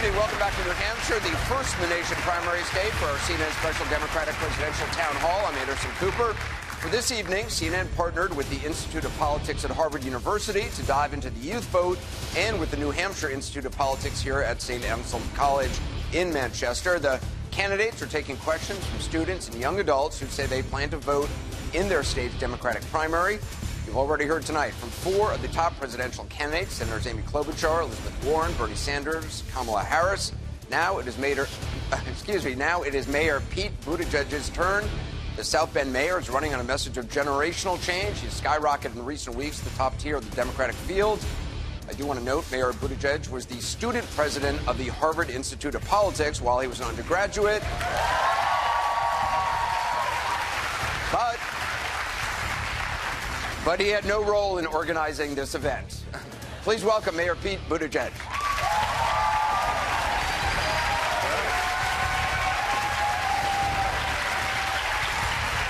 evening. Welcome back to New Hampshire, the first in the nation primary state for our CNN Special Democratic Presidential Town Hall. I'm Anderson Cooper. For this evening, CNN partnered with the Institute of Politics at Harvard University to dive into the youth vote and with the New Hampshire Institute of Politics here at St. Anselm College in Manchester. The candidates are taking questions from students and young adults who say they plan to vote in their state's Democratic primary. You've already heard tonight from four of the top presidential candidates, Senators Amy Klobuchar, Elizabeth Warren, Bernie Sanders, Kamala Harris. Now it is Mayor Pete Buttigieg's turn. The South Bend mayor is running on a message of generational change. He's skyrocketed in recent weeks to the top tier of the Democratic field. I do want to note Mayor Buttigieg was the student president of the Harvard Institute of Politics while he was an undergraduate. But he had no role in organizing this event. Please welcome Mayor Pete Buttigieg.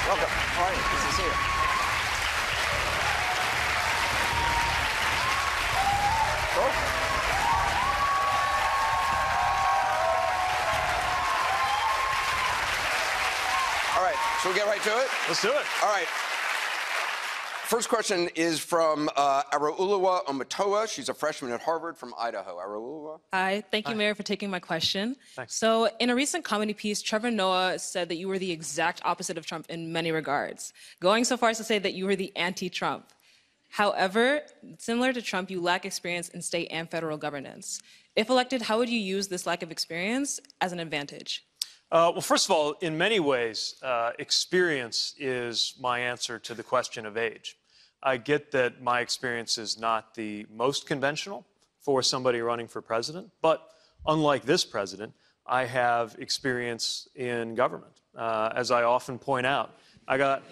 Welcome. How are you? Good to see you. Cool. All right, shall we get right to it? Let's do it. All right. First question is from Araulua Omatoa. She's a freshman at Harvard from Idaho. Araulua? Hi. Thank you, Mayor, for taking my question. Thanks. So in a recent comedy piece, Trevor Noah said that you were the exact opposite of Trump in many regards, going so far as to say that you were the anti-Trump. However, similar to Trump, you lack experience in state and federal governance. If elected, how would you use this lack of experience as an advantage? Well, first of all, in many ways, experience is my answer to the question of age. I get that my experience is not the most conventional for somebody running for president, but unlike this president, I have experience in government. As I often point out, I got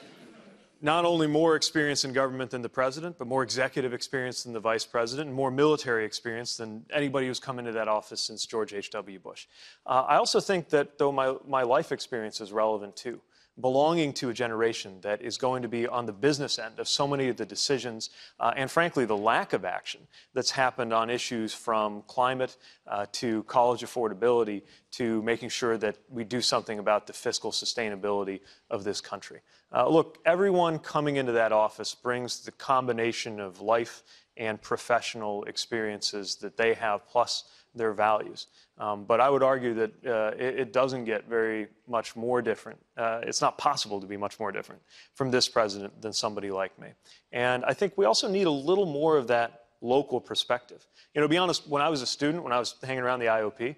not only more experience in government than the president, but more executive experience than the vice president, and more military experience than anybody who's come into that office since George H.W. Bush. I also think that, though, my life experience is relevant, too. Belonging to a generation that is going to be on the business end of so many of the decisions and, frankly, the lack of action that's happened on issues from climate to college affordability to making sure that we do something about the fiscal sustainability of this country. Look, everyone coming into that office brings the combination of life and professional experiences that they have, plus their values. But I would argue that it doesn't get very much more different. It's not possible to be much more different from this president than somebody like me. And I think we also need a little more of that local perspective. You know, to be honest, when I was a student, when I was hanging around the IOP,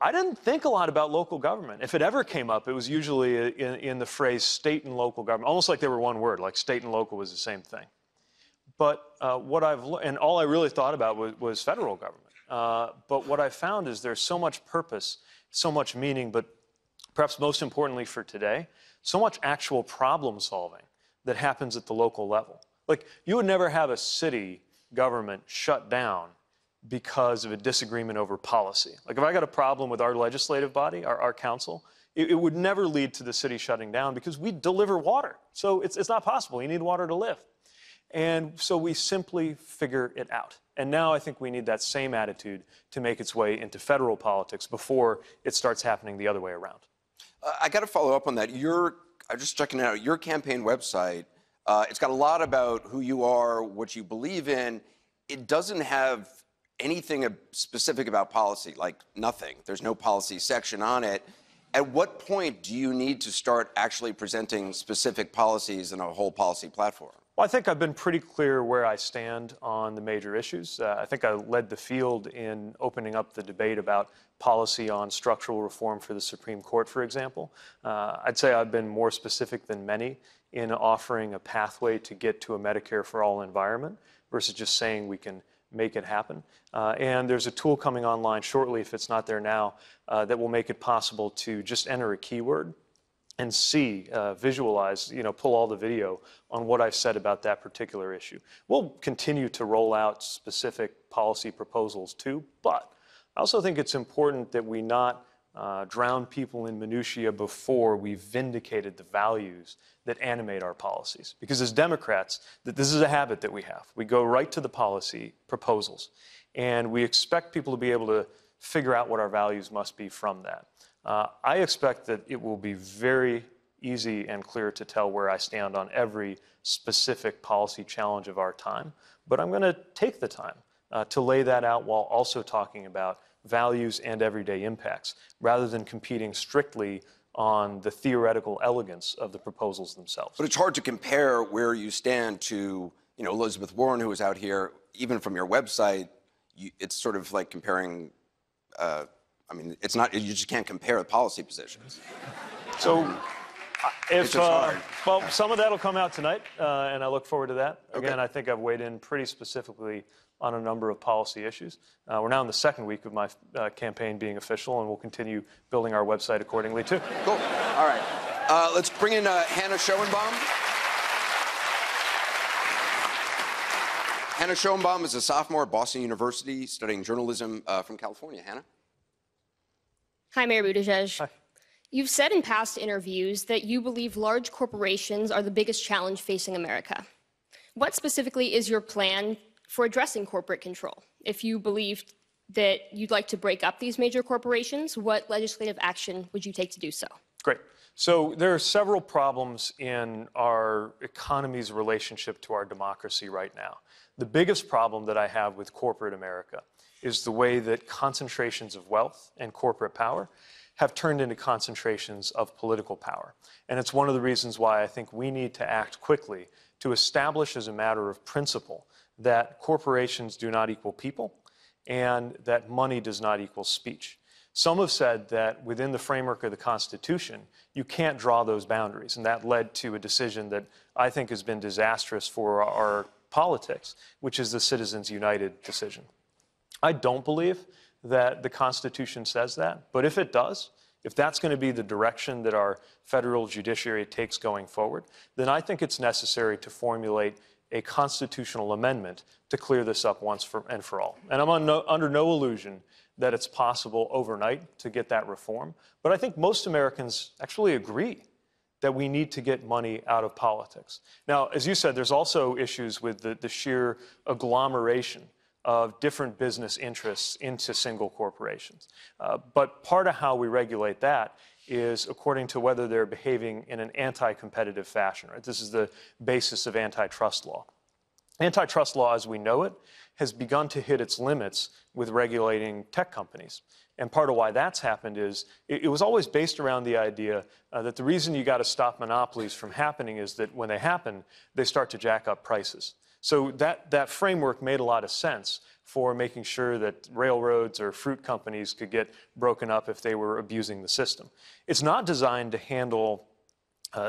I didn't think a lot about local government. If it ever came up, it was usually in the phrase state and local government, almost like they were one word, like state and local was the same thing. But and all I really thought about was federal government. But what I found is there's so much purpose, so much meaning, but perhaps most importantly for today, so much actual problem solving that happens at the local level. Like, you would never have a city government shut down because of a disagreement over policy. Like, if I got a problem with our legislative body, our council, it would never lead to the city shutting down because we deliver water. So it's not possible. You need water to live. And so we simply figure it out. And now I think we need that same attitude to make its way into federal politics before it starts happening the other way around. I got to follow up on that. I'm just checking it out. Your campaign website, it's got a lot about who you are, what you believe in. It doesn't have anything specific about policy, like nothing. There's no policy section on it. At what point do you need to start actually presenting specific policies and a whole policy platform? Well, I think I've been pretty clear where I stand on the major issues. I think I led the field in opening up the debate about policy on structural reform for the Supreme Court, for example. I'd say I've been more specific than many in offering a pathway to get to a Medicare for all environment versus just saying we can make it happen. And there's a tool coming online shortly, if it's not there now, that will make it possible to just enter a keyword and see, visualize, pull all the video on what I've said about that particular issue. We'll continue to roll out specific policy proposals too, but I also think it's important that we not drown people in minutiae before we've vindicated the values that animate our policies. Because as Democrats, this is a habit that we have. We go right to the policy proposals, and we expect people to be able to figure out what our values must be from that. I expect that it will be very easy and clear to tell where I stand on every specific policy challenge of our time, but I'm going to take the time to lay that out while also talking about values and everyday impacts, rather than competing strictly on the theoretical elegance of the proposals themselves. But it's hard to compare where you stand to, Elizabeth Warren, who was out here. Even from your website, it's sort of like comparing, it's not, you just can't compare the policy positions. So, hard. Well, some of that will come out tonight, and I look forward to that. Again, Okay. I think I've weighed in pretty specifically on a number of policy issues. We're now in the second week of my campaign being official, and we'll continue building our website accordingly, too. Cool. All right. Let's bring in Hannah Schoenbaum. Hannah Schoenbaum is a sophomore at Boston University studying journalism from California. Hannah? Hi, Mayor Buttigieg. Hi. You've said in past interviews that you believe large corporations are the biggest challenge facing America. What specifically is your plan for addressing corporate control? If you believe that you'd like to break up these major corporations, what legislative action would you take to do so? Great. So there are several problems in our economy's relationship to our democracy right now. The biggest problem that I have with corporate America is the way that concentrations of wealth and corporate power have turned into concentrations of political power. And it's one of the reasons why I think we need to act quickly to establish as a matter of principle that corporations do not equal people and that money does not equal speech. Some have said that within the framework of the Constitution, you can't draw those boundaries, and that led to a decision that I think has been disastrous for our politics, which is the Citizens United decision. I don't believe that the Constitution says that, but if it does, if that's going to be the direction that our federal judiciary takes going forward, then I think it's necessary to formulate a constitutional amendment to clear this up once and for all. And I'm under no illusion that it's possible overnight to get that reform, but I think most Americans actually agree that we need to get money out of politics. Now, as you said, there's also issues with the sheer agglomeration of different business interests into single corporations. But part of how we regulate that is according to whether they're behaving in an anti-competitive fashion. Right? This is the basis of antitrust law. Antitrust law, as we know it, has begun to hit its limits with regulating tech companies. And part of why that's happened is it was always based around the idea that the reason you got to stop monopolies from happening is that when they happen, they start to jack up prices. So that framework made a lot of sense for making sure that railroads or fruit companies could get broken up if they were abusing the system. It's not designed to handle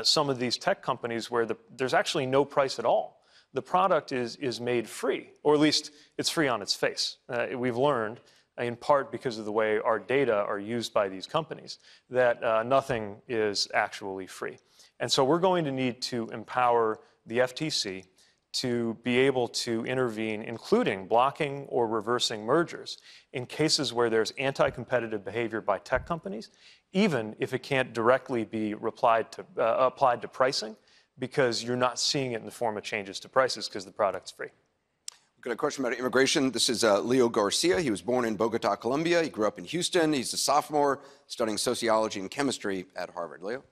some of these tech companies where there's actually no price at all. The product is made free, or at least it's free on its face. We've learned, in part because of the way our data are used by these companies, that nothing is actually free. And so we're going to need to empower the FTC to be able to intervene, including blocking or reversing mergers in cases where there's anti-competitive behavior by tech companies, even if it can't directly be applied to pricing, because you're not seeing it in the form of changes to prices because the product's free. We've got a question about immigration. This is Leo Garcia. He was born in Bogota, Colombia. He grew up in Houston. He's a sophomore studying sociology and chemistry at Harvard. Leo?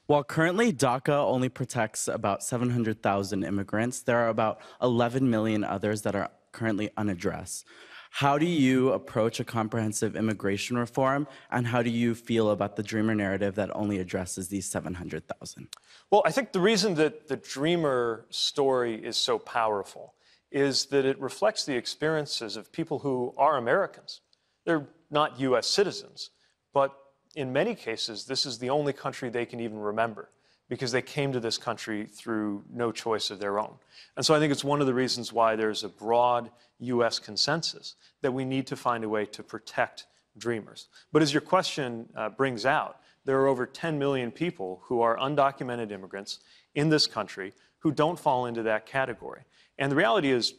While currently DACA only protects about 700,000 immigrants, there are about 11 million others that are currently unaddressed. How do you approach a comprehensive immigration reform, and how do you feel about the Dreamer narrative that only addresses these 700,000? Well, I think the reason that the Dreamer story is so powerful is that it reflects the experiences of people who are Americans. They're not U.S. citizens, but in many cases, this is the only country they can even remember because they came to this country through no choice of their own. And so I think it's one of the reasons why there's a broad U.S. consensus that we need to find a way to protect Dreamers. But as your question brings out, there are over 10 million people who are undocumented immigrants in this country who don't fall into that category. And the reality is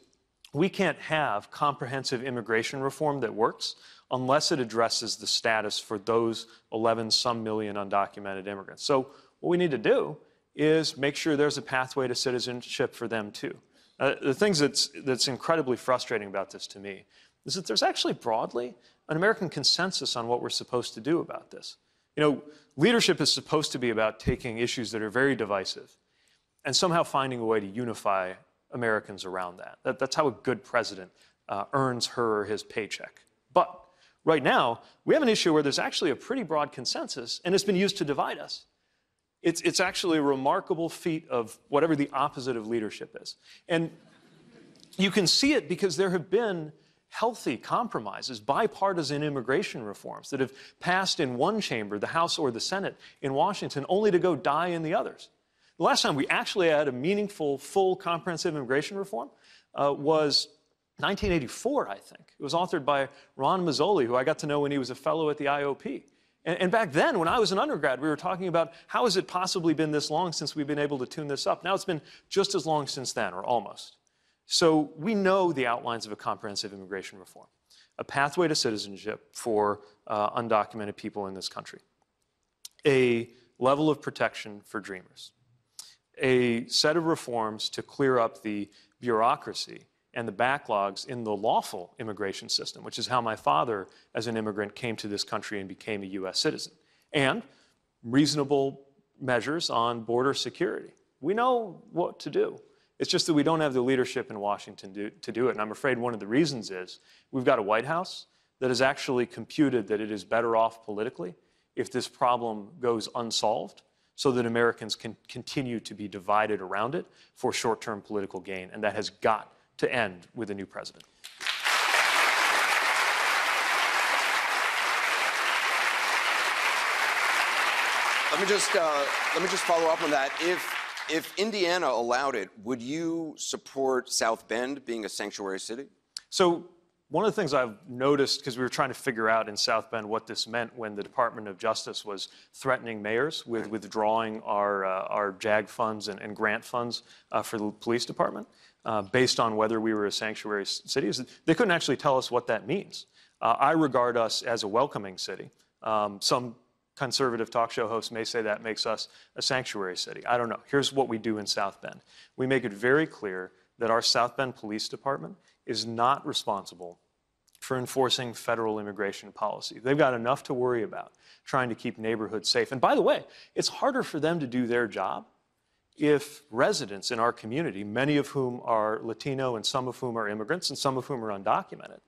we can't have comprehensive immigration reform that works unless it addresses the status for those 11 some million undocumented immigrants. So what we need to do is make sure there's a pathway to citizenship for them too. The things that's incredibly frustrating about this to me is that there's actually broadly an American consensus on what we're supposed to do about this. You know, leadership is supposed to be about taking issues that are very divisive and somehow finding a way to unify Americans around that. That's how a good president earns her or his paycheck. But right now, we have an issue where there's actually a pretty broad consensus, and it's been used to divide us. It's actually a remarkable feat of whatever the opposite of leadership is. And you can see it because there have been healthy compromises, bipartisan immigration reforms that have passed in one chamber, the House or the Senate in Washington, only to go die in the others. The last time we actually had a meaningful, full, comprehensive immigration reform was 1984, I think. It was authored by Ron Mazzoli, who I got to know when he was a fellow at the IOP. And back then, when I was an undergrad, we were talking about how has it possibly been this long since we've been able to tune this up. Now it's been just as long since then, or almost. So we know the outlines of a comprehensive immigration reform, a pathway to citizenship for undocumented people in this country, a level of protection for dreamers, a set of reforms to clear up the bureaucracy and the backlogs in the lawful immigration system, which is how my father, as an immigrant, came to this country and became a U.S. citizen, and reasonable measures on border security. We know what to do. It's just that we don't have the leadership in Washington to do it. And I'm afraid one of the reasons is we've got a White House that has actually computed that it is better off politically if this problem goes unsolved so that Americans can continue to be divided around it for short-term political gain. And that has got to end with a new president. Let me just follow up on that. If Indiana allowed it, would you support South Bend being a sanctuary city? So one of the things I've noticed, because we were trying to figure out in South Bend what this meant when the Department of Justice was threatening mayors with withdrawing our JAG funds and grant funds for the police department based on whether we were a sanctuary city, they couldn't actually tell us what that means. I regard us as a welcoming city. Some conservative talk show hosts may say that makes us a sanctuary city. I don't know. Here's what we do in South Bend. We make it very clear that our South Bend Police Department is not responsible for enforcing federal immigration policy. They've got enough to worry about trying to keep neighborhoods safe. And by the way, it's harder for them to do their job if residents in our community, many of whom are Latino and some of whom are immigrants and some of whom are undocumented,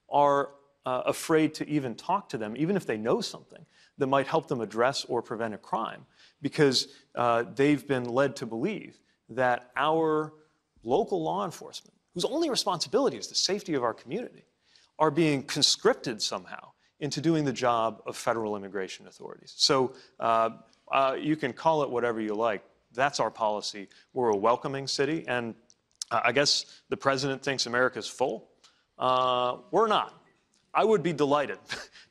are afraid to even talk to them, even if they know something that might help them address or prevent a crime, because they've been led to believe that our local law enforcement, whose only responsibility is the safety of our community, are being conscripted somehow into doing the job of federal immigration authorities. So you can call it whatever you like. That's our policy. We're a welcoming city, and I guess the president thinks America's full. We're not. I would be delighted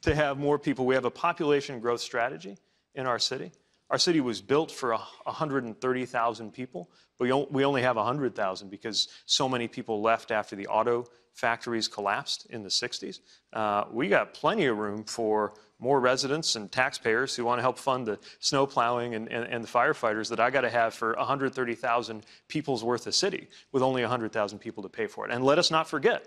to have more people. We have a population growth strategy in our city. Our city was built for 130,000 people, but we only have 100,000 because so many people left after the auto factories collapsed in the 60s. We got plenty of room for more residents and taxpayers who want to help fund the snow plowing and the firefighters that I got to have for 130,000 people's worth of city with only 100,000 people to pay for it. And let us not forget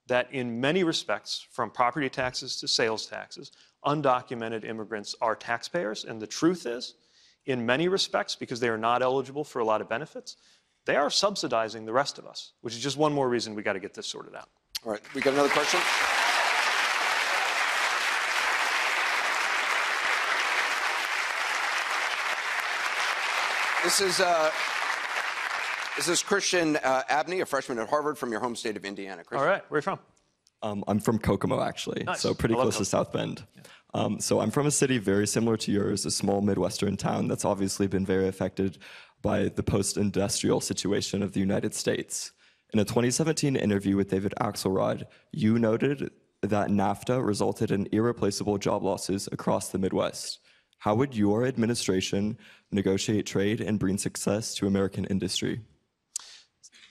that in many respects, from property taxes to sales taxes, undocumented immigrants are taxpayers. And the truth is, in many respects, because they are not eligible for a lot of benefits, they are subsidizing the rest of us, which is just one more reason we got to get this sorted out. All right, we got another question? This is Christian Abney, a freshman at Harvard from your home state of Indiana. Christian. All right, where are you from? I'm from Kokomo, actually, nice. So pretty close Kokomo. to South Bend. Yeah. So I'm from a city very similar to yours, a small Midwestern town that's obviously been very affected by the post-industrial situation of the United States. In a 2017 interview with David Axelrod, you noted that NAFTA resulted in irreplaceable job losses across the Midwest. How would your administration negotiate trade and bring success to American industry?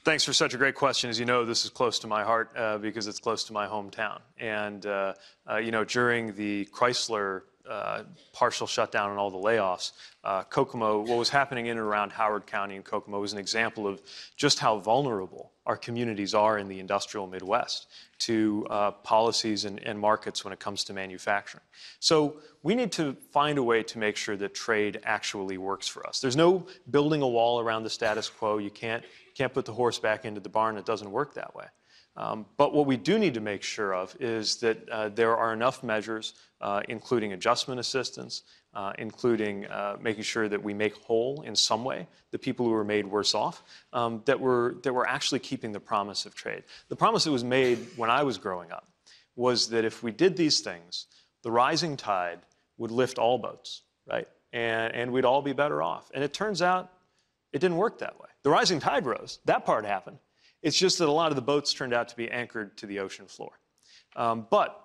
Thanks for such a great question. As you know, this is close to my heart because it's close to my hometown. And, during the Chrysler partial shutdown and all the layoffs, Kokomo, what was happening in and around Howard County and Kokomo was an example of just how vulnerable our communities are in the industrial Midwest to policies and markets when it comes to manufacturing. So we need to find a way to make sure that trade actually works for us. There's no building a wall around the status quo. You can't put the horse back into the barn. It doesn't work that way. But what we do need to make sure of is that there are enough measures, including adjustment assistance, including making sure that we make whole in some way the people who were made worse off, that we're actually keeping the promise of trade. The promise that was made when I was growing up was that if we did these things, the rising tide would lift all boats, right? And we'd all be better off. And it turns out it didn't work that way. The rising tide rose. That part happened. It's just that a lot of the boats turned out to be anchored to the ocean floor. But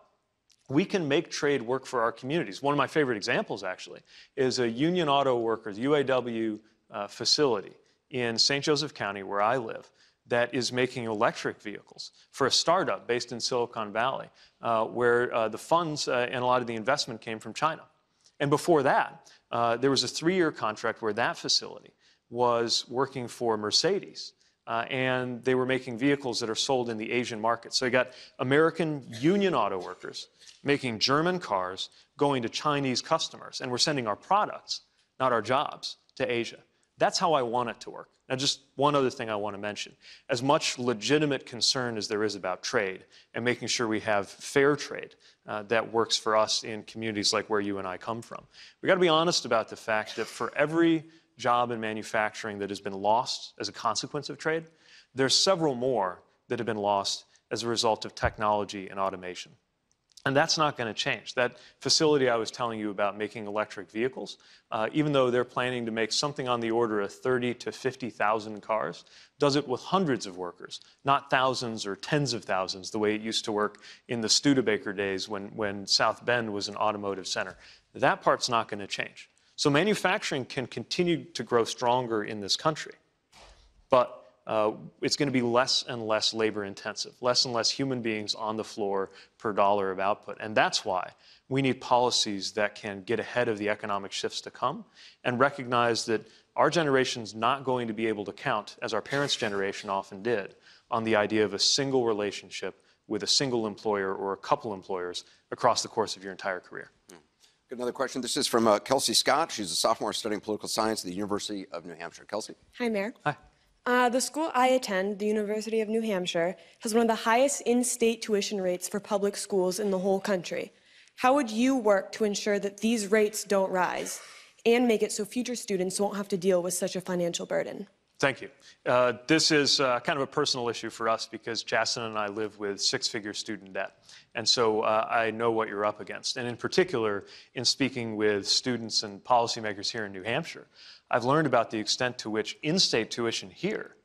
we can make trade work for our communities. One of my favorite examples, actually, is a Union Auto Workers, UAW facility in St. Joseph County, where I live, that is making electric vehicles for a startup based in Silicon Valley, where the funds and a lot of the investment came from China. And before that, there was a 3-year contract where that facility was working for Mercedes. And they were making vehicles that are sold in the Asian market. So you got American Union Auto Workers making German cars going to Chinese customers. And we're sending our products, not our jobs, to Asia. That's how I want it to work. Now, just one other thing I want to mention. As much legitimate concern as there is about trade and making sure we have fair trade that works for us in communities like where you and I come from, we've got to be honest about the fact that for every job in manufacturing that has been lost as a consequence of trade, there's several more that have been lost as a result of technology and automation. And that's not going to change. That facility I was telling you about making electric vehicles, even though they're planning to make something on the order of 30 to 50,000 cars, does it with hundreds of workers, not thousands or tens of thousands, the way it used to work in the Studebaker days when South Bend was an automotive center. That part's not going to change. So manufacturing can continue to grow stronger in this country, but it's going to be less and less labor intensive, less and less human beings on the floor per dollar of output. And that's why we need policies that can get ahead of the economic shifts to come and recognize that our generation's not going to be able to count, as our parents' generation often did, on the idea of a single relationship with a single employer or a couple employers across the course of your entire career. Another question. This is from Kelsey Scott. She's a sophomore studying political science at the University of New Hampshire. Kelsey. Hi, Mayor. Hi. The school I attend, the University of New Hampshire, has one of the highest in-state tuition rates for public schools in the whole country. How would you work to ensure that these rates don't rise and make it so future students won't have to deal with such a financial burden? Thank you. This is kind of a personal issue for us because Jason and I live with 6-figure student debt. And so I know what you're up against. And in particular, in speaking with students and policymakers here in New Hampshire, I've learned about the extent to which in-state tuition here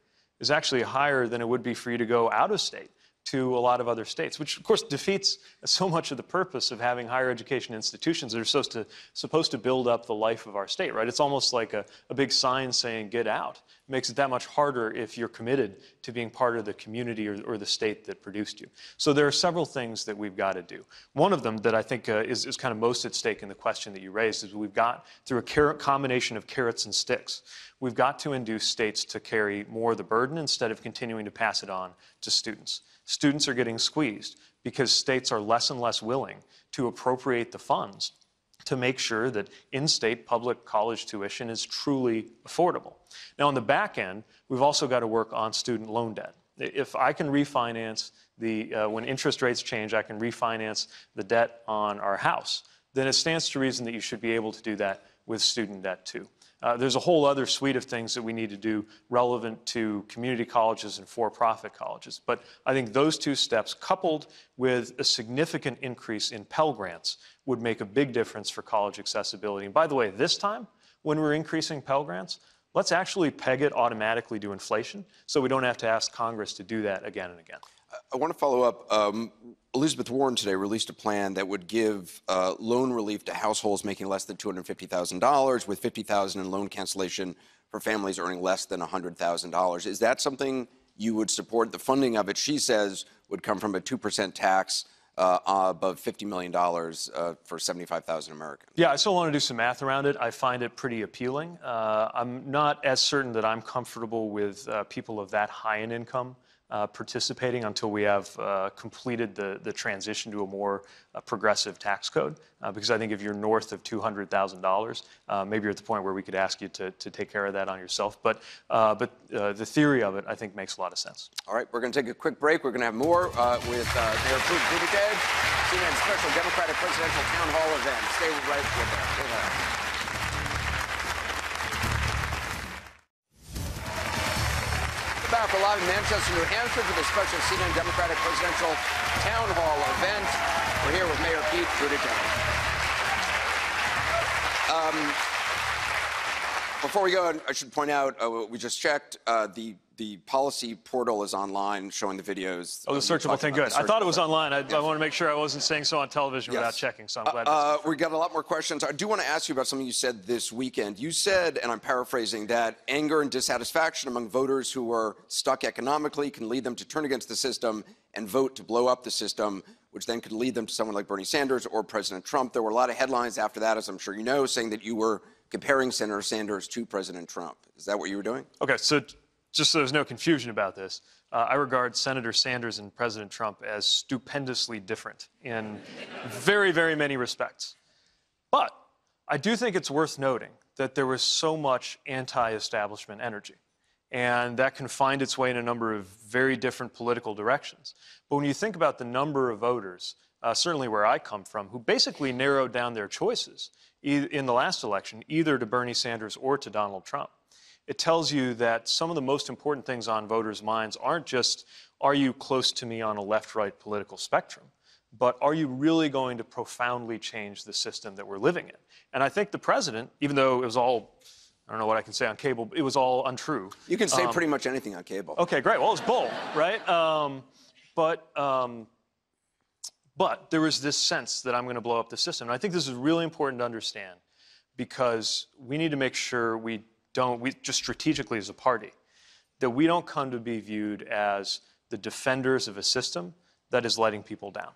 is actually higher than it would be for you to go out of state to a lot of other states, which of course defeats so much of the purpose of having higher education institutions that are supposed to build up the life of our state, right? It's almost like a big sign saying get out. It makes it that much harder if you're committed to being part of the community or the state that produced you. So there are several things that we've got to do. One of them that I think is kind of most at stake in the question that you raised is we've got, through a combination of carrots and sticks, we've got to induce states to carry more of the burden instead of continuing to pass it on to students. Students are getting squeezed because states are less and less willing to appropriate the funds to make sure that in-state public college tuition is truly affordable. Now, on the back end, we've also got to work on student loan debt. If I can refinance when interest rates change, I can refinance the debt on our house, then it stands to reason that you should be able to do that with student debt too. There's a whole other suite of things that we need to do relevant to community colleges and for-profit colleges. But I think those two steps, coupled with a significant increase in Pell Grants, would make a big difference for college accessibility. And by the way, this time, when we're increasing Pell Grants, let's actually peg it automatically to inflation so we don't have to ask Congress to do that again and again. I want to follow up. Elizabeth Warren today released a plan that would give loan relief to households making less than $250,000 with $50,000 in loan cancellation for families earning less than $100,000. Is that something you would support. The funding of it, she says, would come from a 2% tax above $50 million for 75,000 Americans. Yeah, I still want to do some math around it. I find it pretty appealing. I'm not as certain that I'm comfortable with people of that high in income participating until we have completed the transition to a more progressive tax code. Because I think if you're north of $200,000, maybe you're at the point where we could ask you to take care of that on yourself. But the theory of it, I think, makes a lot of sense. All right, we're going to take a quick break. We're going to have more with Mayor Buttigieg, CNN's special Democratic presidential town hall event. Stay right with us. Back for live in Manchester, New Hampshire for the special CNN Democratic presidential town hall event. We're here with Mayor Pete Buttigieg. Before we go, I should point out, we just checked, the policy portal is online showing the videos. Oh, the searchable thing, good. I thought it was online. I want to make sure I wasn't saying so on television without checking, so I'm glad. We got a lot more questions. I do want to ask you about something you said this weekend. You said, and I'm paraphrasing, that anger and dissatisfaction among voters who are stuck economically can lead them to turn against the system and vote to blow up the system, which then could lead them to someone like Bernie Sanders or President Trump. There were a lot of headlines after that, as I'm sure you know, saying that you were comparing Senator Sanders to President Trump. Is that what you were doing? Okay, so just so there's no confusion about this, I regard Senator Sanders and President Trump as stupendously different in very, very many respects. But I do think it's worth noting that there was so much anti-establishment energy, and that can find its way in a number of very different political directions. But when you think about the number of voters, certainly where I come from, who basically narrowed down their choices in the last election, either to Bernie Sanders or to Donald Trump, it tells you that some of the most important things on voters' minds aren't just, are you close to me on a left-right political spectrum, but are you really going to profoundly change the system that we're living in? And I think the president, even though it was all, I don't know what I can say on cable, it was all untrue. You can say pretty much anything on cable. Okay, great. Well, it's bull, right? But there was this sense that I'm going to blow up the system. And I think this is really important to understand because we need to make sure we just strategically as a party, that we don't come to be viewed as the defenders of a system that is letting people down.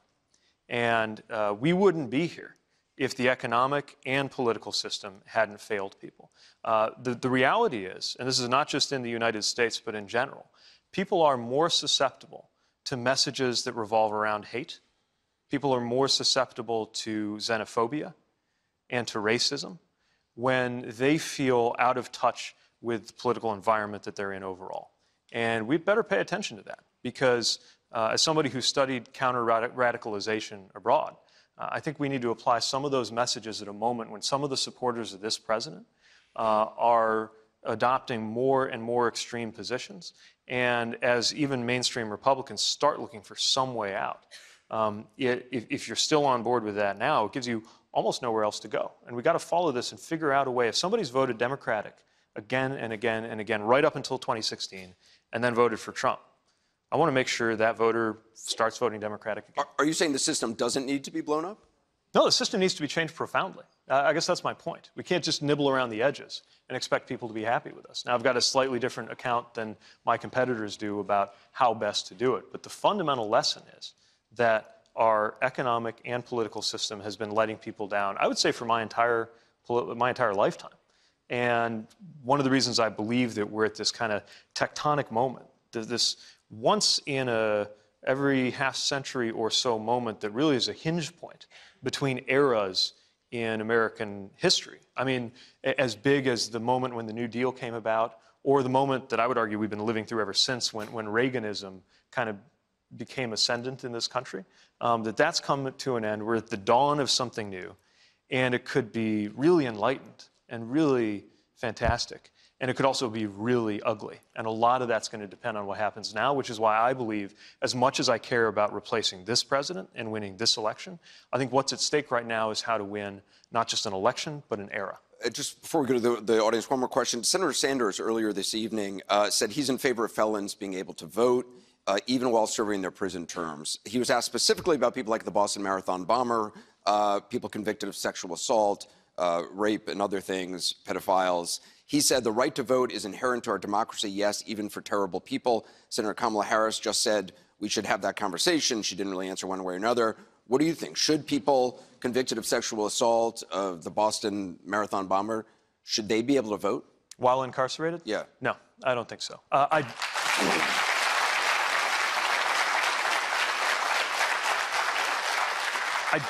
And we wouldn't be here if the economic and political system hadn't failed people. The reality is, and this is not just in the United States, but in general, people are more susceptible to messages that revolve around hate. People are more susceptible to xenophobia and to racism when they feel out of touch with the political environment that they're in overall. And we'd better pay attention to that because as somebody who studied counter-radicalization abroad, I think we need to apply some of those messages at a moment when some of the supporters of this president are adopting more and more extreme positions. And as even mainstream Republicans start looking for some way out, if you're still on board with that now, it gives you almost nowhere else to go. And we've got to follow this and figure out a way. If somebody's voted Democratic again and again and again, right up until 2016, and then voted for Trump, I want to make sure that voter starts voting Democratic again. Are you saying the system doesn't need to be blown up? No, the system needs to be changed profoundly. I guess that's my point. We can't just nibble around the edges and expect people to be happy with us. Now, I've got a slightly different account than my competitors do about how best to do it. But the fundamental lesson is that our economic and political system has been letting people down, I would say, for my entire lifetime. And one of the reasons I believe that we're at this kind of tectonic moment, this once in every half century or so moment that really is a hinge point between eras in American history. I mean, as big as the moment when the New Deal came about, or the moment that I would argue we've been living through ever since when Reaganism kind of became ascendant in this country, that's come to an end. We're at the dawn of something new, and it could be really enlightened and really fantastic, and it could also be really ugly. And a lot of that's going to depend on what happens now, which is why I believe, as much as I care about replacing this president and winning this election, I think what's at stake right now is how to win not just an election, but an era. Just before we go to the audience, one more question. Senator Sanders earlier this evening said he's in favor of felons being able to vote, even while serving their prison terms. He was asked specifically about people like the Boston Marathon bomber, people convicted of sexual assault, rape and other things, pedophiles. He said the right to vote is inherent to our democracy, yes, even for terrible people. Senator Kamala Harris just said we should have that conversation. She didn't really answer one way or another. What do you think? Should people convicted of sexual assault of the Boston Marathon bomber, should they be able to vote? While incarcerated? Yeah. No, I don't think so. I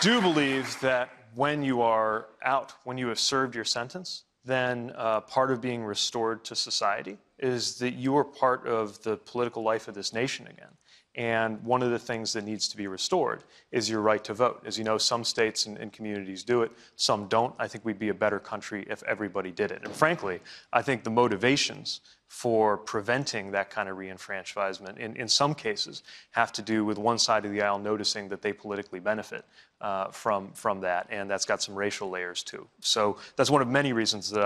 do believe that when you are out, when you have served your sentence, then part of being restored to society is that you are part of the political life of this nation again. And one of the things that needs to be restored is your right to vote. As you know, some states and communities do it, some don't. I think we'd be a better country if everybody did it. And frankly, I think the motivations for preventing that kind of reenfranchisement in some cases have to do with one side of the aisle noticing that they politically benefit from that, and that's got some racial layers too. So that's one of many reasons that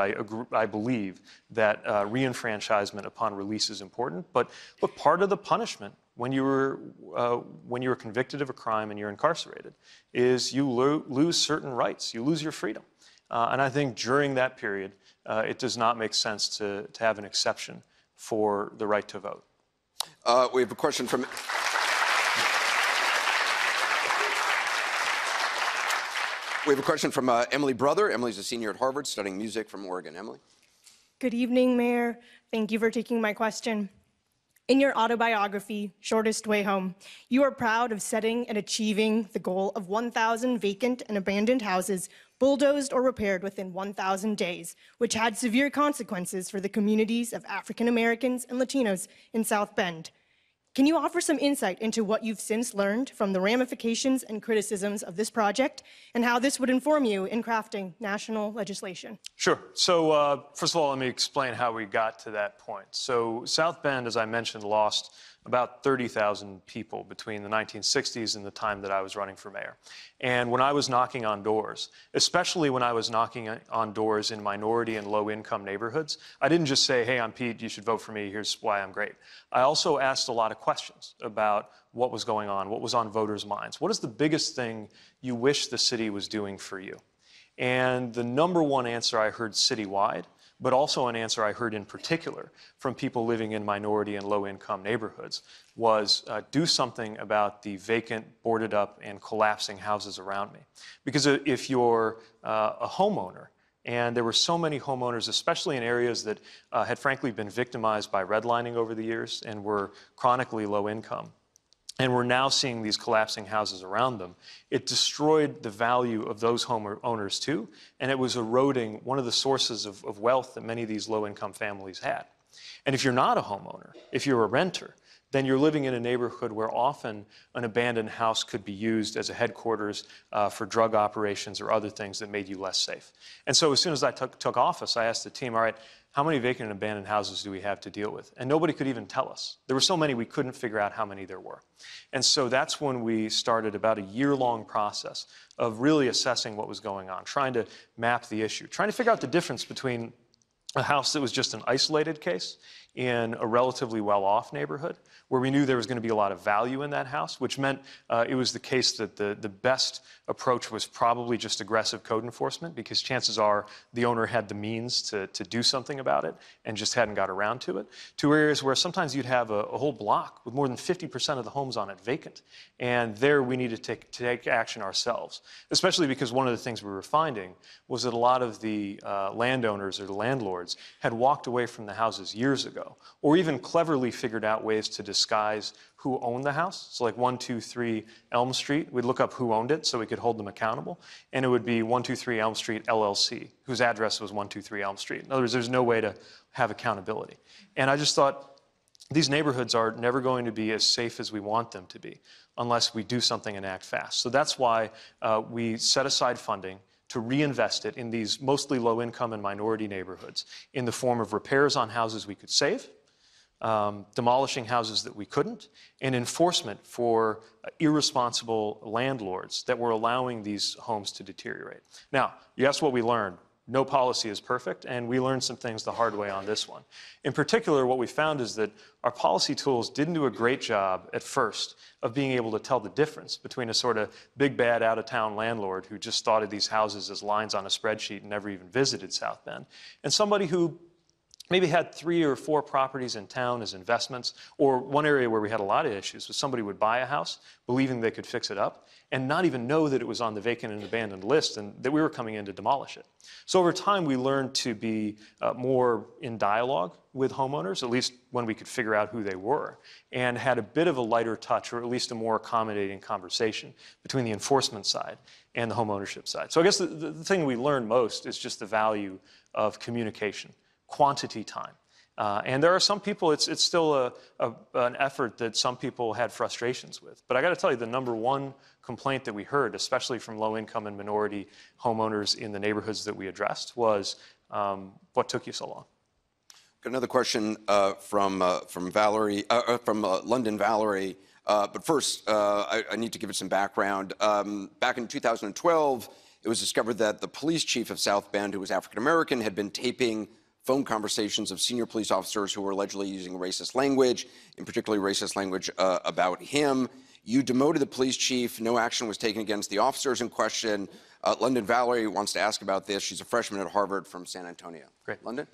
I believe that reenfranchisement upon release is important. But part of the punishment when you're convicted of a crime and you're incarcerated is you lose certain rights, you lose your freedom. And I think during that period, it does not make sense to have an exception for the right to vote. We have a question from... We have a question from Emily Brother. Emily's a senior at Harvard studying music from Oregon. Emily? Good evening, Mayor. Thank you for taking my question. In your autobiography, Shortest Way Home, you are proud of setting and achieving the goal of 1,000 vacant and abandoned houses bulldozed or repaired within 1,000 days, which had severe consequences for the communities of African Americans and Latinos in South Bend. Can you offer some insight into what you've since learned from the ramifications and criticisms of this project and how this would inform you in crafting national legislation? Sure. So first of all, let me explain how we got to that point. So South Bend, as I mentioned, lost about 30,000 people between the 1960s and the time that I was running for mayor. And when I was knocking on doors, especially when I was knocking on doors in minority and low-income neighborhoods, I didn't just say, hey, I'm Pete, you should vote for me, here's why I'm great. I also asked a lot of questions about what was going on, what was on voters' minds. What is the biggest thing you wish the city was doing for you? And the number one answer I heard citywide, but also an answer I heard in particular from people living in minority and low-income neighborhoods was do something about the vacant, boarded up, and collapsing houses around me. Because if you're a homeowner, and there were so many homeowners, especially in areas that had frankly been victimized by redlining over the years and were chronically low income, and we're now seeing these collapsing houses around them, it destroyed the value of those homeowners too, and it was eroding one of the sources of wealth that many of these low-income families had. And if you're not a homeowner, if you're a renter, then you're living in a neighborhood where often an abandoned house could be used as a headquarters for drug operations or other things that made you less safe. And so as soon as I took office, I asked the team, all right, how many vacant and abandoned houses do we have to deal with? And nobody could even tell us. There were so many we couldn't figure out how many there were. And so that's when we started about a year-long process of really assessing what was going on, trying to map the issue, trying to figure out the difference between a house that was just an isolated case in a relatively well-off neighborhood where we knew there was going to be a lot of value in that house, which meant it was the case that the best approach was probably just aggressive code enforcement because chances are the owner had the means to do something about it and just hadn't got around to it, to areas where sometimes you'd have a whole block with more than 50% of the homes on it vacant. And there we needed to take action ourselves, especially because one of the things we were finding was that a lot of the landowners or the landlords had walked away from the houses years ago, or even cleverly figured out ways to disguise who owned the house. So like 123 Elm Street, we'd look up who owned it so we could hold them accountable, and it would be 123 Elm Street LLC, whose address was 123 Elm Street. In other words, there's no way to have accountability. And I just thought, these neighborhoods are never going to be as safe as we want them to be unless we do something and act fast. So that's why we set aside funding to reinvest it in these mostly low-income and minority neighborhoods in the form of repairs on houses we could save, demolishing houses that we couldn't, and enforcement for irresponsible landlords that were allowing these homes to deteriorate. Now, you asked what we learned. No policy is perfect, and we learned some things the hard way on this one. In particular, what we found is that our policy tools didn't do a great job at first of being able to tell the difference between a sort of big, bad, out-of-town landlord who just thought of these houses as lines on a spreadsheet and never even visited South Bend, and somebody who maybe had 3 or 4 properties in town as investments, or one area where we had a lot of issues was somebody would buy a house believing they could fix it up and not even know that it was on the vacant and abandoned list and that we were coming in to demolish it. So over time, we learned to be more in dialogue with homeowners, at least when we could figure out who they were, and had a bit of a lighter touch, or at least a more accommodating conversation between the enforcement side and the homeownership side. So I guess the thing we learned most is just the value of communication, quantity time. And there are some people, it's still an effort that some people had frustrations with. But I got to tell you, the number one complaint that we heard, especially from low-income and minority homeowners in the neighborhoods that we addressed, was, what took you so long? Got another question from Valerie, from London Valerie. But first, I need to give it some background. Back in 2012, it was discovered that the police chief of South Bend, who was African-American, had been taping phone conversations of senior police officers who were allegedly using racist language, in particularly racist language about him. You demoted the police chief. No action was taken against the officers in question. London Valerie wants to ask about this. She's a freshman at Harvard from San Antonio. Great. London?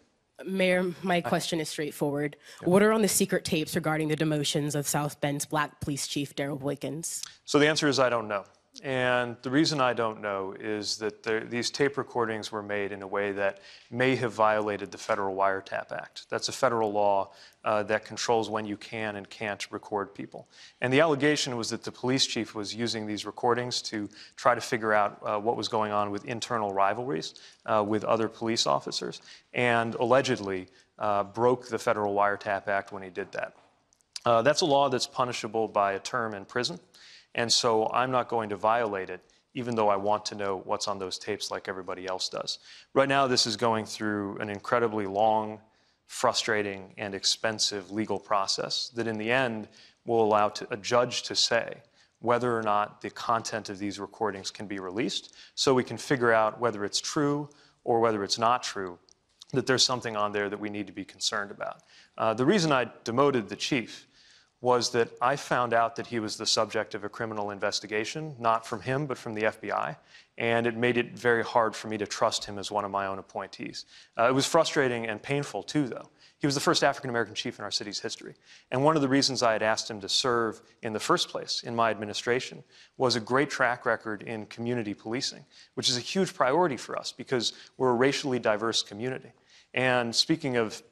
Mayor, my question is straightforward. What are on the secret tapes regarding the demotions of South Bend's black police chief, Darrell Boykins? So the answer is I don't know. And the reason I don't know is that these tape recordings were made in a way that may have violated the Federal Wiretap Act. That's a federal law that controls when you can and can't record people. And the allegation was that the police chief was using these recordings to try to figure out what was going on with internal rivalries with other police officers, and allegedly broke the Federal Wiretap Act when he did that. That's a law that's punishable by a term in prison. And so I'm not going to violate it, even though I want to know what's on those tapes like everybody else does. Right now, this is going through an incredibly long, frustrating, and expensive legal process that in the end will allow a judge to say whether or not the content of these recordings can be released, so we can figure out whether it's true or whether it's not true, that there's something on there that we need to be concerned about. The reason I demoted the chief was that I found out that he was the subject of a criminal investigation, not from him, but from the FBI, and it made it very hard for me to trust him as one of my own appointees. It was frustrating and painful, too, though. He was the first African-American chief in our city's history, and one of the reasons I had asked him to serve in the first place in my administration was a great track record in community policing, which is a huge priority for us because we're a racially diverse community. And speaking of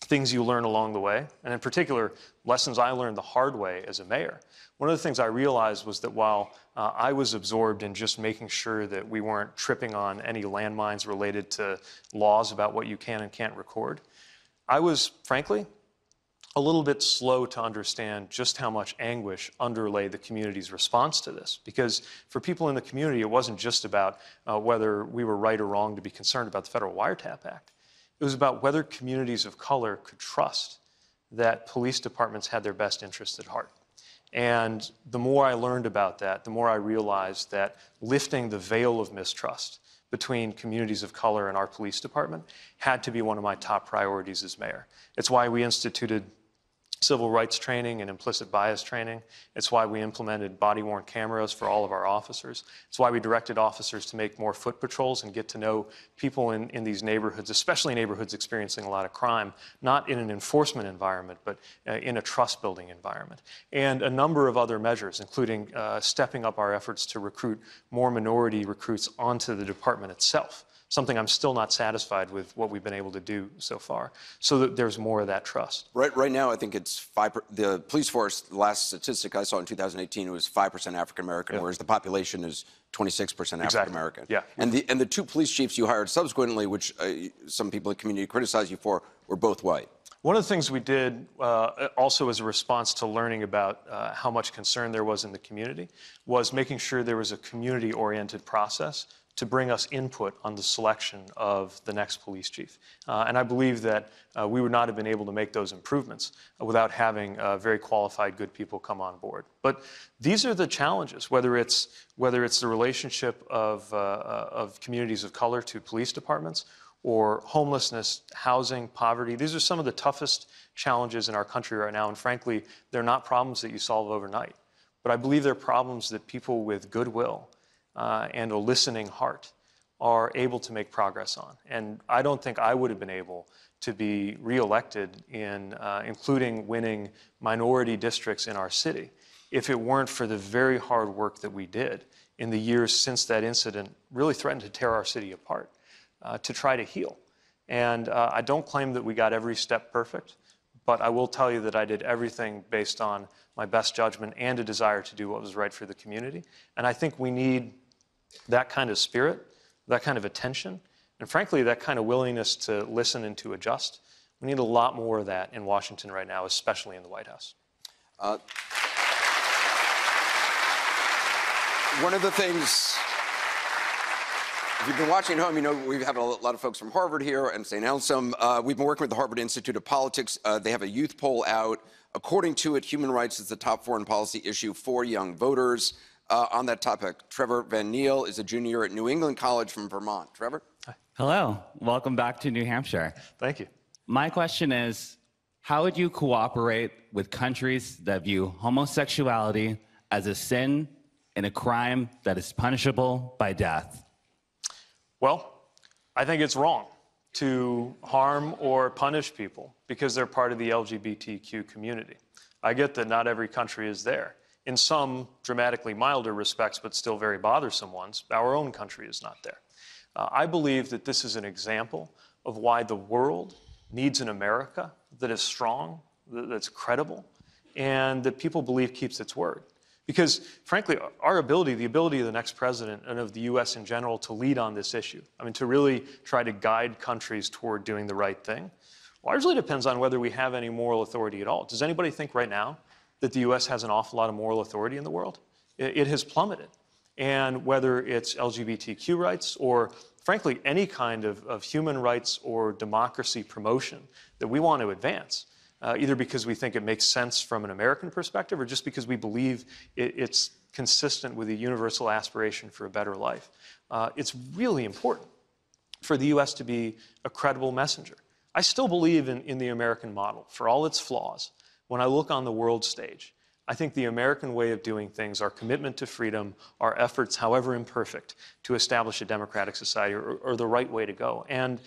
things you learn along the way, and in particular, lessons I learned the hard way as a mayor. One of the things I realized was that while I was absorbed in just making sure that we weren't tripping on any landmines related to laws about what you can and can't record, I was, frankly, a little bit slow to understand just how much anguish underlay the community's response to this. Because for people in the community, it wasn't just about whether we were right or wrong to be concerned about the Federal Wiretap Act. It was about whether communities of color could trust that police departments had their best interests at heart. And the more I learned about that, the more I realized that lifting the veil of mistrust between communities of color and our police department had to be one of my top priorities as mayor. It's why we instituted civil rights training and implicit bias training. It's why we implemented body-worn cameras for all of our officers. It's why we directed officers to make more foot patrols and get to know people in these neighborhoods, especially neighborhoods experiencing a lot of crime, not in an enforcement environment, but in a trust-building environment. And a number of other measures, including stepping up our efforts to recruit more minority recruits onto the department itself. Something I'm still not satisfied with what we've been able to do so far, so that there's more of that trust. Right now, I think it's the police force, the last statistic I saw in 2018, it was 5% African-American, whereas the population is 26% African-American. Yeah. And the two police chiefs you hired subsequently, which some people in the community criticize you for, were both white. One of the things we did also as a response to learning about how much concern there was in the community was making sure there was a community-oriented process to bring us input on the selection of the next police chief. And I believe that we would not have been able to make those improvements without having very qualified, good people come on board. But these are the challenges, whether it's the relationship of communities of color to police departments, or homelessness, housing, poverty. These are some of the toughest challenges in our country right now, and frankly, they're not problems that you solve overnight. But I believe they're problems that people with goodwill and a listening heart are able to make progress on. And I don't think I would have been able to be reelected in including winning minority districts in our city if it weren't for the very hard work that we did in the years since that incident really threatened to tear our city apart to try to heal. And I don't claim that we got every step perfect, but I will tell you that I did everything based on my best judgment and a desire to do what was right for the community. And I think we need that kind of spirit, that kind of attention, and frankly, that kind of willingness to listen and to adjust. We need a lot more of that in Washington right now, especially in the White House. One of the things, if you've been watching at home, you know we've had a lot of folks from Harvard here and St. Anselm. We've been working with the Harvard Institute of Politics. They have a youth poll out. According to it, human rights is the top foreign policy issue for young voters. On that topic, Trevor Van Neal is a junior at New England College from Vermont. Trevor? Hello. Welcome back to New Hampshire. Thank you. My question is, how would you cooperate with countries that view homosexuality as a sin and a crime that is punishable by death? Well, I think it's wrong to harm or punish people because they're part of the LGBTQ community. I get that not every country is there. In some dramatically milder respects, but still very bothersome ones, our own country is not there. I believe that this is an example of why the world needs an America that is strong, that's credible, and that people believe keeps its word. Because, frankly, our ability, the ability of the next president and of the U.S. in general to lead on this issue, I mean, to really try to guide countries toward doing the right thing, largely depends on whether we have any moral authority at all. Does anybody think right now that the U.S. has an awful lot of moral authority in the world? It has plummeted. And whether it's LGBTQ rights or, frankly, any kind of human rights or democracy promotion that we want to advance, either because we think it makes sense from an American perspective or just because we believe it's consistent with a universal aspiration for a better life, it's really important for the U.S. to be a credible messenger. I still believe in the American model, for all its flaws. When I look on the world stage, I think the American way of doing things, our commitment to freedom, our efforts, however imperfect, to establish a democratic society are the right way to go. And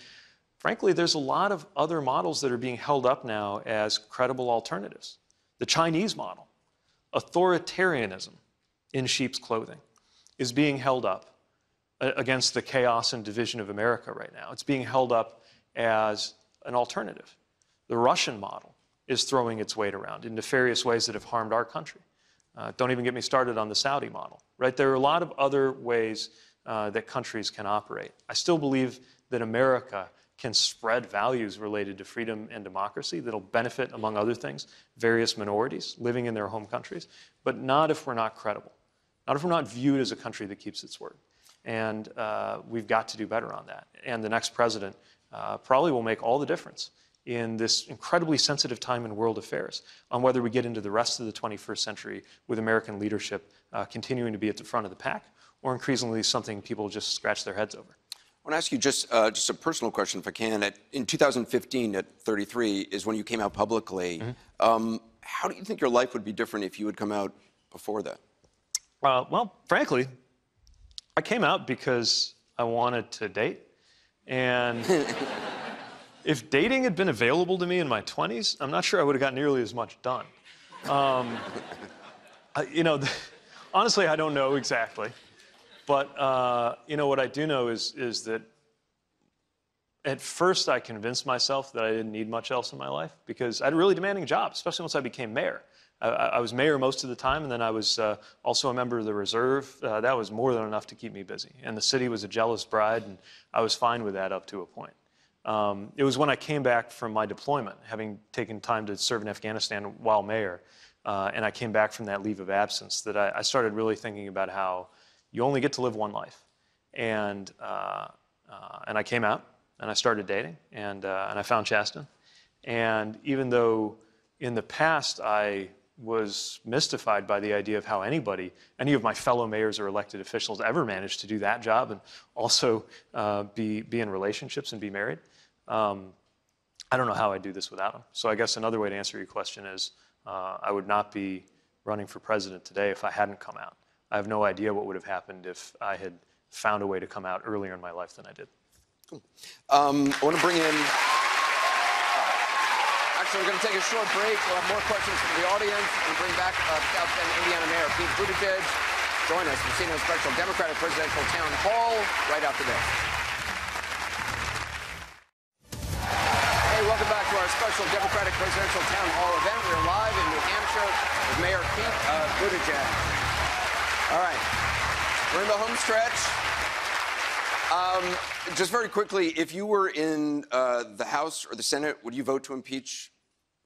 frankly, there's a lot of other models that are being held up now as credible alternatives. The Chinese model, authoritarianism in sheep's clothing, is being held up against the chaos and division of America right now. It's being held up as an alternative. The Russian model is throwing its weight around in nefarious ways that have harmed our country. Don't even get me started on the Saudi model, right? There are a lot of other ways that countries can operate. I still believe that America can spread values related to freedom and democracy that'll benefit, among other things, various minorities living in their home countries, but not if we're not credible, not if we're not viewed as a country that keeps its word. And we've got to do better on that. And the next president probably will make all the difference in this incredibly sensitive time in world affairs on whether we get into the rest of the 21st century with American leadership continuing to be at the front of the pack or increasingly something people just scratch their heads over. I want to ask you just a personal question, if I can. In 2015, at 33, is when you came out publicly. Mm-hmm. How do you think your life would be different if you had come out before that? Well, frankly, I came out because I wanted to date. And if dating had been available to me in my 20s, I'm not sure I would have got nearly as much done. Honestly, I don't know exactly. But, what I do know is that at first I convinced myself that I didn't need much else in my life because I had a really demanding job, especially once I became mayor. I was mayor most of the time, and then I was also a member of the reserve. That was more than enough to keep me busy. And the city was a jealous bride, and I was fine with that up to a point. It was when I came back from my deployment, having taken time to serve in Afghanistan while mayor, and I came back from that leave of absence, that I started really thinking about how you only get to live one life. And I came out, and I started dating, and I found Chasten. And even though in the past I was mystified by the idea of how any of my fellow mayors or elected officials ever managed to do that job and also be in relationships and be married, I don't know how I do this without them. So I guess another way to answer your question is I would not be running for president today if I hadn't come out. I have no idea what would have happened if I had found a way to come out earlier in my life than I did. Cool. I want to bring in... Actually, we're going to take a short break. We'll have more questions from the audience. We'll bring back South Bend, Indiana Mayor Pete Buttigieg. Join us for CNN's special Democratic Presidential Town Hall right after this. Hey, welcome back to our special Democratic Presidential Town Hall event. We're live in New Hampshire with Mayor Pete Buttigieg. All right, we're in the home stretch. Just very quickly, if you were in the House or the Senate, would you vote to impeach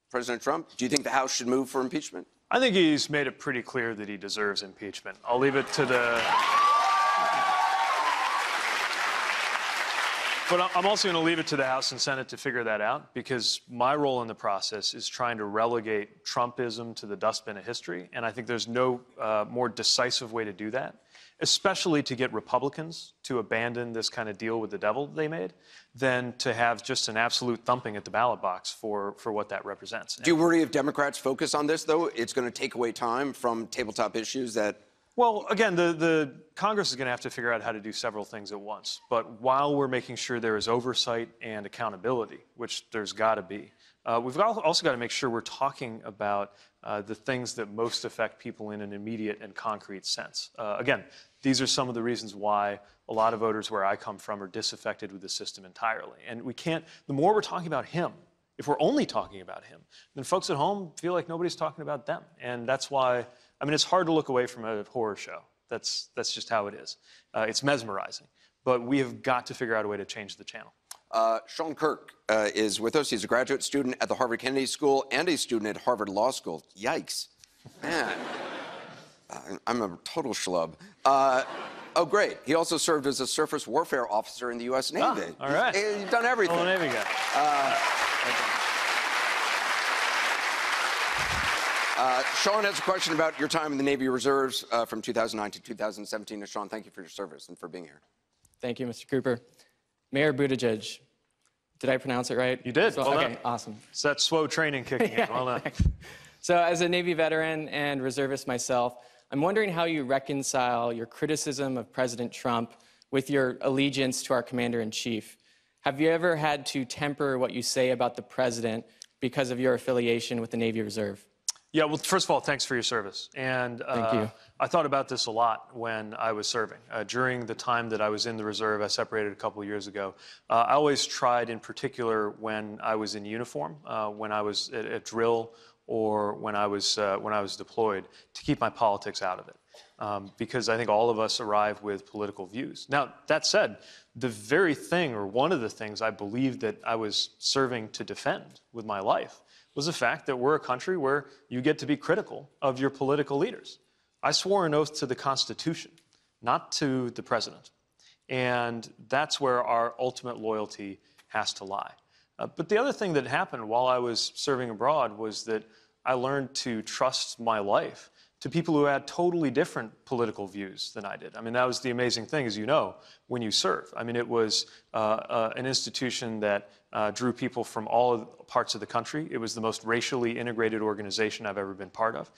President Trump? Do you think the House should move for impeachment? I think he's made it pretty clear that he deserves impeachment. I'll leave it to the... But I'm also going to leave it to the House and Senate to figure that out, because my role in the process is trying to relegate Trumpism to the dustbin of history, and I think there's no more decisive way to do that, especially to get Republicans to abandon this kind of deal with the devil they made, than to have just an absolute thumping at the ballot box for what that represents. Do you worry if Democrats focus on this, though, it's going to take away time from tabletop issues that... Well, again, the Congress is going to have to figure out how to do several things at once. But while we're making sure there is oversight and accountability, which there's got to be, we've also got to make sure we're talking about the things that most affect people in an immediate and concrete sense. Again, these are some of the reasons why a lot of voters where I come from are disaffected with the system entirely. And we can't, the more we're talking about him, if we're only talking about him, then folks at home feel like nobody's talking about them. And that's why, I mean, it's hard to look away from a horror show. That's just how it is. It's mesmerizing. But we have got to figure out a way to change the channel. Sean Kirk is with us. He's a graduate student at the Harvard Kennedy School and a student at Harvard Law School. Yikes. Man. I'm a total schlub. Oh, great. He also served as a surface warfare officer in the U.S. Navy. Ah, all right. You've done everything. Oh, Navy guy. Sean has a question about your time in the Navy Reserves from 2009 to 2017. And Sean, thank you for your service and for being here. Thank you, Mr. Cooper. Mayor Buttigieg, did I pronounce it right? You did. Well okay, done. Awesome. It's that SWO training kicking in. Well done. So as a Navy veteran and reservist myself, I'm wondering how you reconcile your criticism of President Trump with your allegiance to our commander-in-chief. Have you ever had to temper what you say about the president because of your affiliation with the Navy Reserve? Yeah, well, first of all, thanks for your service. And Thank you. I thought about this a lot when I was serving. During the time that I was in the reserve, I separated a couple of years ago. I always tried, in particular, when I was in uniform, when I was at drill, or when I was deployed, to keep my politics out of it. Because I think all of us arrive with political views. Now, that said, the very thing, or one of the things I believed that I was serving to defend with my life, was the fact that we're a country where you get to be critical of your political leaders. I swore an oath to the Constitution, not to the president. And that's where our ultimate loyalty has to lie. But the other thing that happened while I was serving abroad was that I learned to trust my life to people who had totally different political views than I did. I mean, that was the amazing thing, as you know, when you serve. I mean, it was an institution that drew people from all parts of the country. It was the most racially integrated organization I've ever been part of.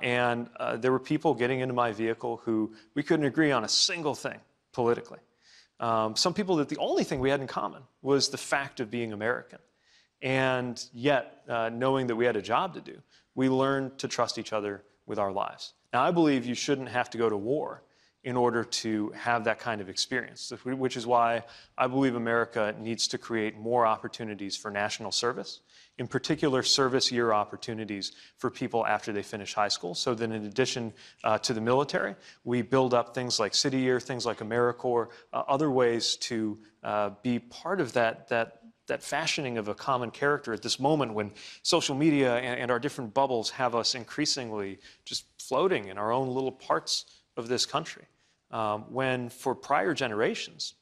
And there were people getting into my vehicle who we couldn't agree on a single thing politically. Some people that the only thing we had in common was the fact of being American. And yet, knowing that we had a job to do, we learned to trust each other with our lives. Now, I believe you shouldn't have to go to war in order to have that kind of experience, which is why I believe America needs to create more opportunities for national service, in particular service year opportunities for people after they finish high school, so that in addition to the military, we build up things like City Year, things like AmeriCorps, other ways to be part of that fashioning of a common character at this moment when social media and our different bubbles have us increasingly just floating in our own little parts of this country. When for prior generations,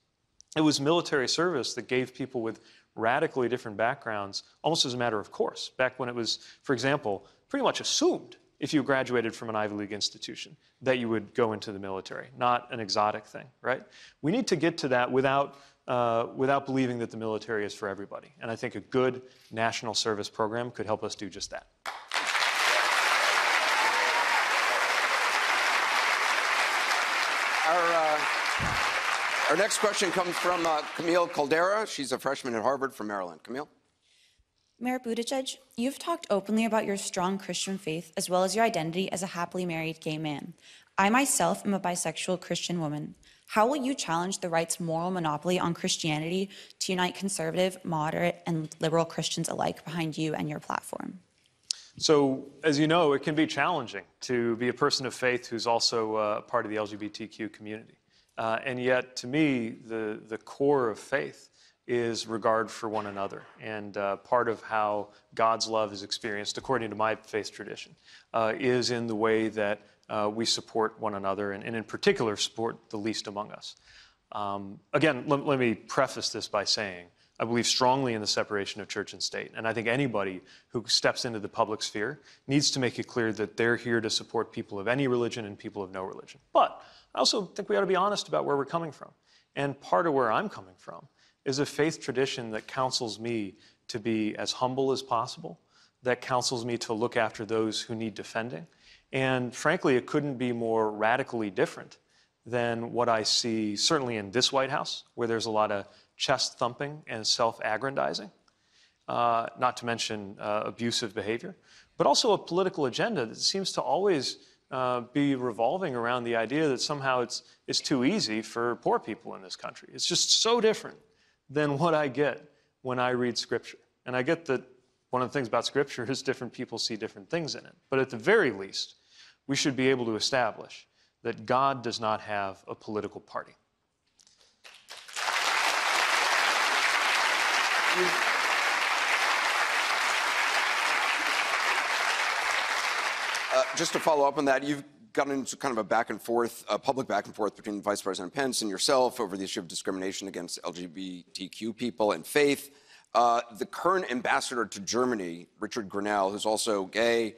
it was military service that gave people with radically different backgrounds almost as a matter of course. Back when it was, for example, pretty much assumed if you graduated from an Ivy League institution that you would go into the military, not an exotic thing, right? We need to get to that without believing that the military is for everybody. And I think a good national service program could help us do just that. Our next question comes from Camille Caldera. She's a freshman at Harvard from Maryland. Camille? Mayor Buttigieg, you've talked openly about your strong Christian faith as well as your identity as a happily married gay man. I myself am a bisexual Christian woman. How will you challenge the right's moral monopoly on Christianity to unite conservative, moderate, and liberal Christians alike behind you and your platform? So, as you know, it can be challenging to be a person of faith who's also a part of the LGBTQ community. And yet, to me, the core of faith is regard for one another. And part of how God's love is experienced, according to my faith tradition, is in the way that we support one another, and in particular, support the least among us. Again, let me preface this by saying, I believe strongly in the separation of church and state. And I think anybody who steps into the public sphere needs to make it clear that they're here to support people of any religion and people of no religion. But I also think we ought to be honest about where we're coming from. And part of where I'm coming from is a faith tradition that counsels me to be as humble as possible, that counsels me to look after those who need defending. And frankly, it couldn't be more radically different than what I see certainly in this White House, where there's a lot of chest thumping and self-aggrandizing, not to mention abusive behavior, but also a political agenda that seems to always be revolving around the idea that somehow it's too easy for poor people in this country. It's just so different than what I get when I read Scripture. And I get that one of the things about Scripture is different people see different things in it. But at the very least, we should be able to establish that God does not have a political party. Just to follow up on that, you've gotten into kind of a back and forth, a public back and forth between Vice President Pence and yourself over the issue of discrimination against LGBTQ people and faith. The current ambassador to Germany, Richard Grinnell, who's also gay,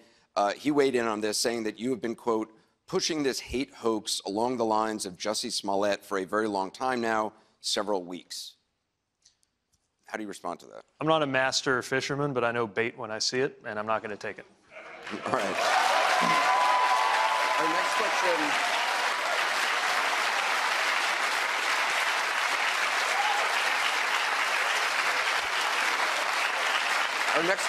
he weighed in on this, saying that you have been, quote, pushing this hate hoax along the lines of Jussie Smollett for a very long time now, several weeks. How do you respond to that? I'm not a master fisherman, but I know bait when I see it, and I'm not going to take it. All right. Our next question. Our next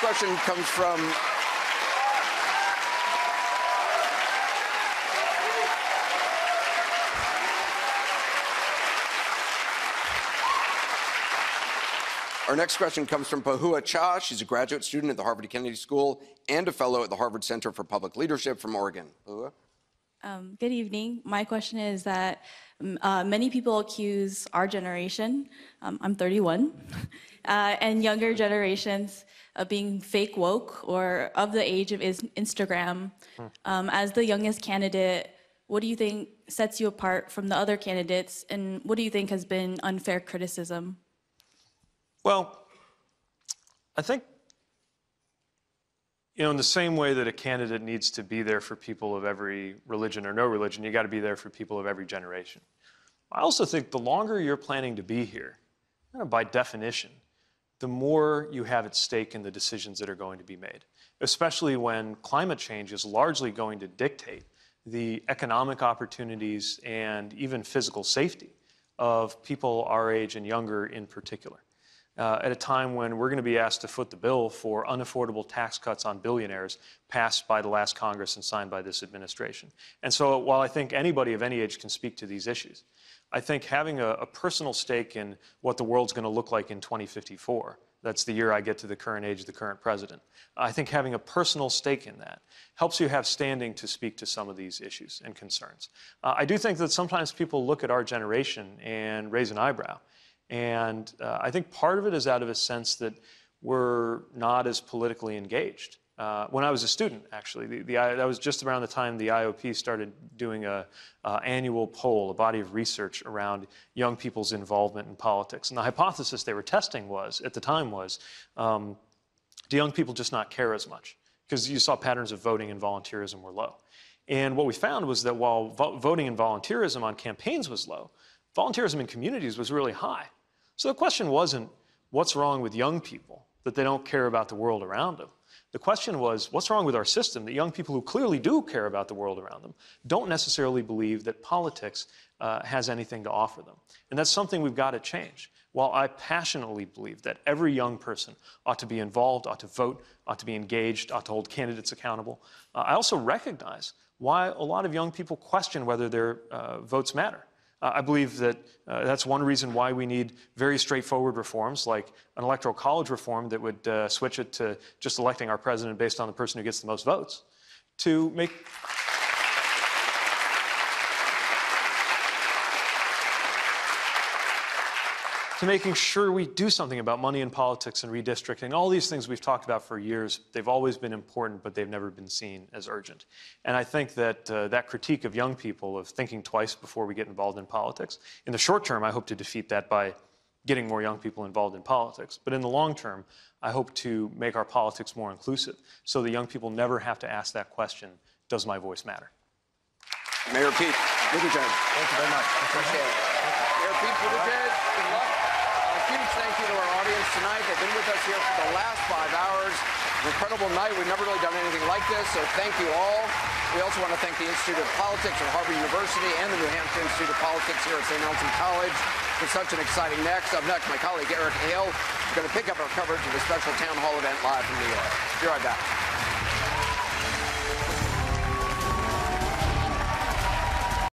question comes from Pahua Cha. She's a graduate student at the Harvard Kennedy School and a fellow at the Harvard Center for Public Leadership from Oregon. Pahua? Good evening. My question is that many people accuse our generation, I'm 31, and younger generations of being fake woke or of the age of Instagram. As the youngest candidate, what do you think sets you apart from the other candidates, and what do you think has been unfair criticism? Well, I think, in the same way that a candidate needs to be there for people of every religion or no religion, you got to be there for people of every generation. I also think the longer you're planning to be here, by definition, the more you have at stake in the decisions that are going to be made, especially when climate change is largely going to dictate the economic opportunities and even physical safety of people our age and younger in particular. At a time when we're going to be asked to foot the bill for unaffordable tax cuts on billionaires passed by the last Congress and signed by this administration. And so while I think anybody of any age can speak to these issues, I think having a personal stake in what the world's going to look like in 2054, that's the year I get to the current age of the current president, I think having a personal stake in that helps you have standing to speak to some of these issues and concerns. I do think that sometimes people look at our generation and raise an eyebrow. And I think part of it is out of a sense that we're not as politically engaged. When I was a student, actually, that was just around the time the IOP started doing an annual poll, a body of research around young people's involvement in politics. And the hypothesis they were testing at the time was, do young people just not care as much? Because you saw patterns of voting and volunteerism were low. And what we found was that while voting and volunteerism on campaigns was low, volunteerism in communities was really high. So the question wasn't, what's wrong with young people? that they don't care about the world around them. The question was, what's wrong with our system that young people who clearly do care about the world around them don't necessarily believe that politics has anything to offer them? And that's something we've got to change. While I passionately believe that every young person ought to be involved, ought to vote, ought to be engaged, ought to hold candidates accountable, I also recognize why a lot of young people question whether their votes matter. I believe that that's one reason why we need very straightforward reforms, like an electoral college reform that would switch it to just electing our president based on the person who gets the most votes, to making sure we do something about money in politics and redistricting. All these things we've talked about for years, they've always been important, but they've never been seen as urgent. And I think that that critique of young people, of thinking twice before we get involved in politics, in the short term, I hope to defeat that by getting more young people involved in politics. But in the long term, I hope to make our politics more inclusive so that young people never have to ask that question, does my voice matter? Mayor Pete Buttigieg. Thank you very much. Appreciate it. Mayor Pete Buttigieg, good luck. A huge thank you to our audience tonight. They've been with us here for the last 5 hours. An incredible night. We've never really done anything like this, so thank you all. We also want to thank the Institute of Politics at Harvard University and the New Hampshire Institute of Politics here at St. Anselm College for such an exciting next. Up next, my colleague Eric Hale is going to pick up our coverage of the special town hall event live from New York. Be right back.